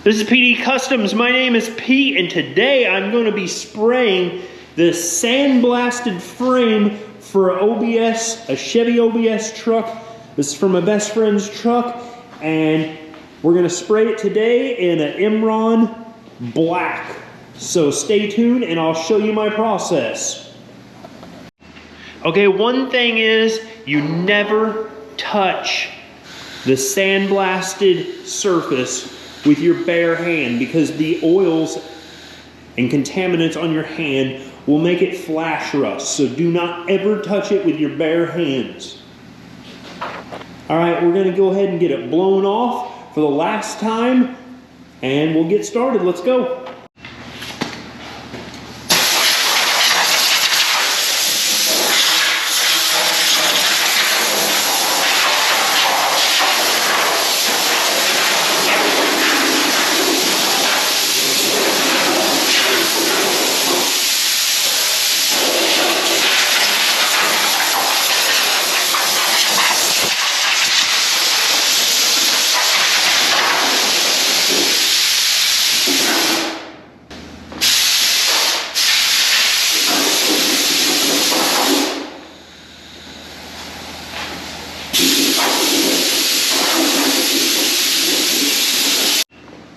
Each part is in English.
This is PD Customs. My name is Pete, and today I'm going to be spraying the sandblasted frame for OBS, a Chevy OBS truck. This is for my best friend's truck, and we're going to spray it today in an Imron black. So stay tuned, and I'll show you my process. Okay, one thing is you never touch the sandblasted surface with your bare hand, because the oils and contaminants on your hand will make it flash rust. So do not ever touch it with your bare hands. All right, we're gonna go ahead and get it blown off for the last time, and we'll get started. Let's go.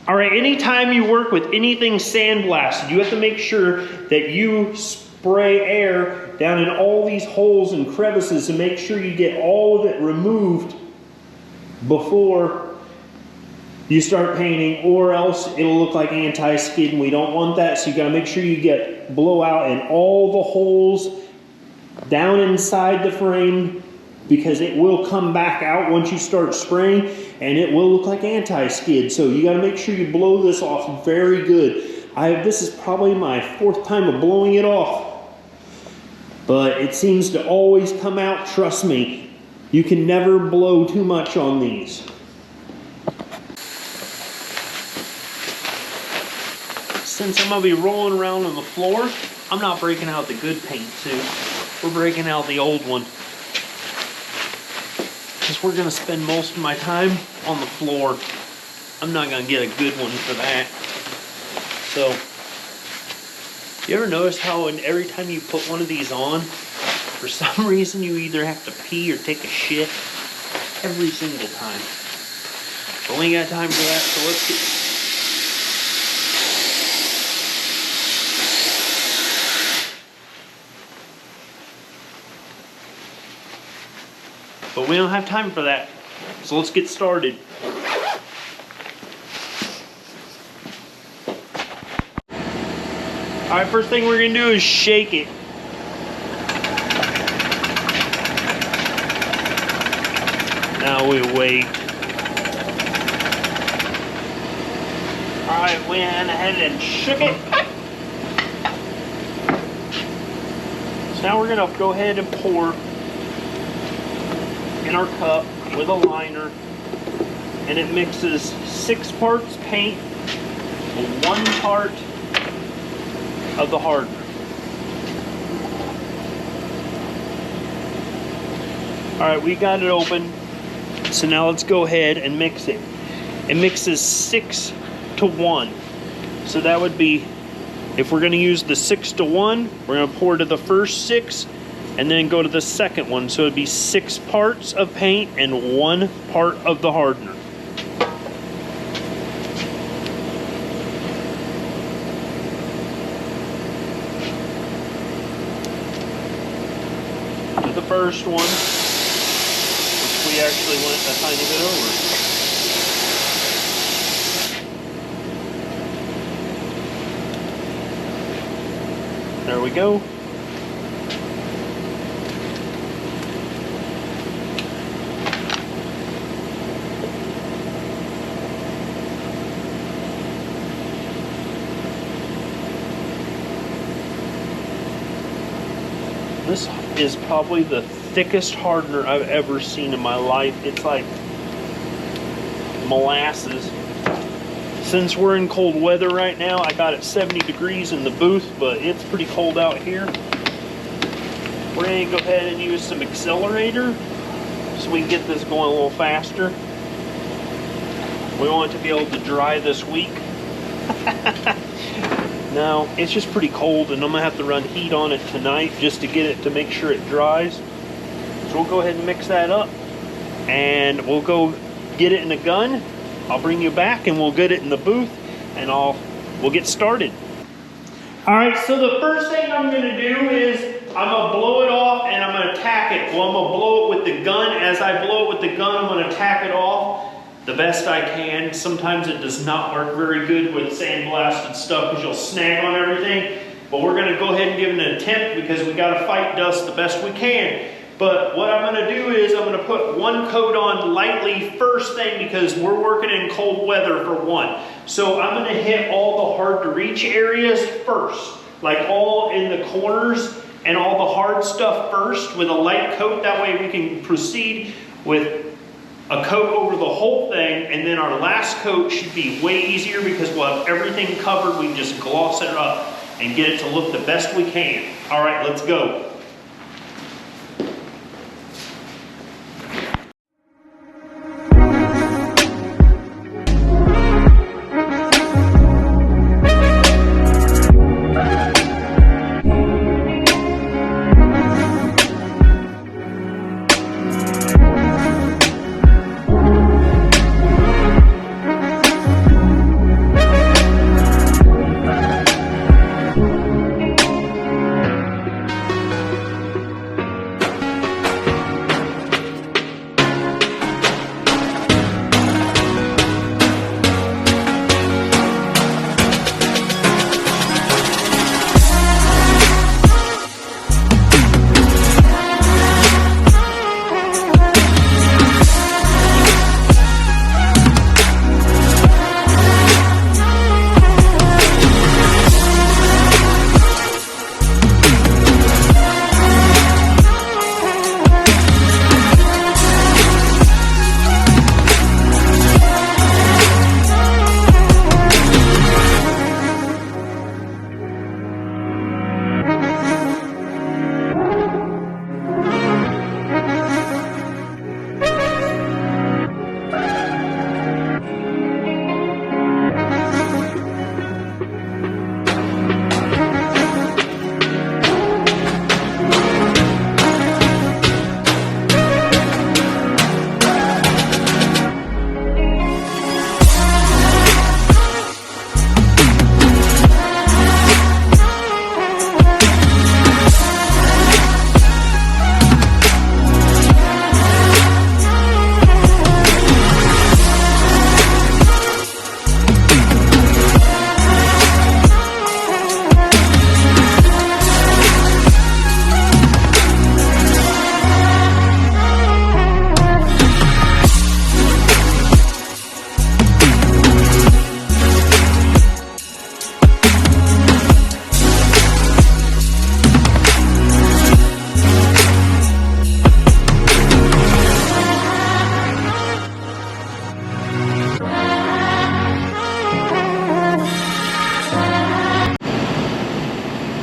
All right, anytime you work with anything sandblasted, you have to make sure that you spray air down in all these holes and crevices to make sure you get all of it removed before you start painting, or else it'll look like anti-skid, and we don't want that. So you gotta make sure you get blowout in all the holes down inside the frame, because it will come back out once you start spraying, and it will look like anti-skid. So you gotta make sure you blow this off very good. This is probably my 4th time of blowing it off, but it seems to always come out. Trust me, you can never blow too much on these. Since I'm gonna be rolling around on the floor, I'm not breaking out the good paint too. We're breaking out the old one, because we're going to spend most of my time on the floor. I'm not going to get a good one for that. So, you ever notice how every time you put one of these on, for some reason you either have to pee or take a shit? Every single time. But we ain't got time for that, so let's get... But we don't have time for that, so let's get started. Alright, first thing we're going to do is shake it. Now we wait. Alright, we went ahead and shook it. So now we're going to go ahead and pour in our cup with a liner, and it mixes 6 parts paint and 1 part of the hardener. Alright, we got it open, so now let's go ahead and mix it. It mixes 6 to 1, so that would be, if we're going to use the 6 to 1, we're going to pour to the first 6 and then go to the second one. So it'd be 6 parts of paint and 1 part of the hardener. To the first one, which we actually went a tiny bit over. There we go. This is probably the thickest hardener I've ever seen in my life. It's like molasses. Since we're in cold weather right now, I got it 70 degrees in the booth, but it's pretty cold out here. We're going to go ahead and use some accelerator so we can get this going a little faster We want it to be able to dry this week. Now, it's just pretty cold, and I'm gonna have to run heat on it tonight just to get it to make sure it dries. So we'll go ahead and mix that up, and we'll go get it in the gun. I'll bring you back, and we'll get it in the booth, and we'll get started. All right, so the first thing I'm gonna do is I'm gonna blow it off and I'm gonna tack it. Well, I'm gonna blow it with the gun. As I blow it with the gun, I'm gonna tack it off the best I can. Sometimes it does not work very good with sandblasted stuff because you'll snag on everything. But we're gonna go ahead and give it an attempt because we gotta fight dust the best we can. But what I'm gonna do is I'm gonna put one coat on lightly first thing because we're working in cold weather for one. So I'm gonna hit all the hard to reach areas first, like all in the corners and all the hard stuff first with a light coat. That way we can proceed with a coat over the whole thing, and then our last coat should be way easier because we'll have everything covered. We can just gloss it up and get it to look the best we can. All right, let's go.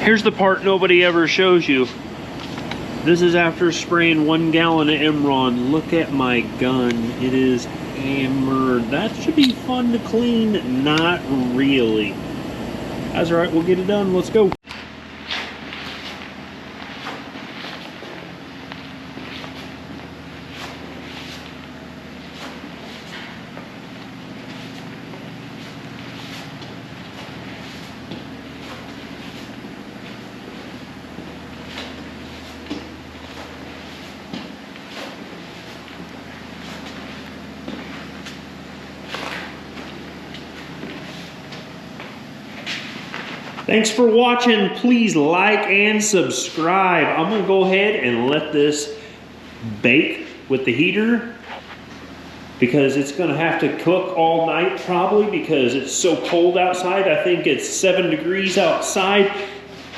Here's the part nobody ever shows you. This is after spraying 1 gallon of Imron. Look at my gun. It is hammered. That should be fun to clean. Not really. That's all right. We'll get it done. Let's go. Thanks for watching. Please like and subscribe. I'm gonna go ahead and let this bake with the heater because it's gonna have to cook all night probably because it's so cold outside. I think it's 7 degrees outside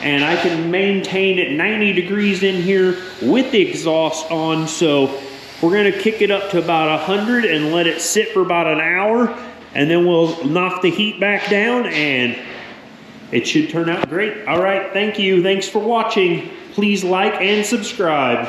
and I can maintain it 90 degrees in here with the exhaust on. So we're gonna kick it up to about 100 and let it sit for about an hour, and then we'll knock the heat back down and it should turn out great. All right, thank you. Thanks for watching. Please like and subscribe.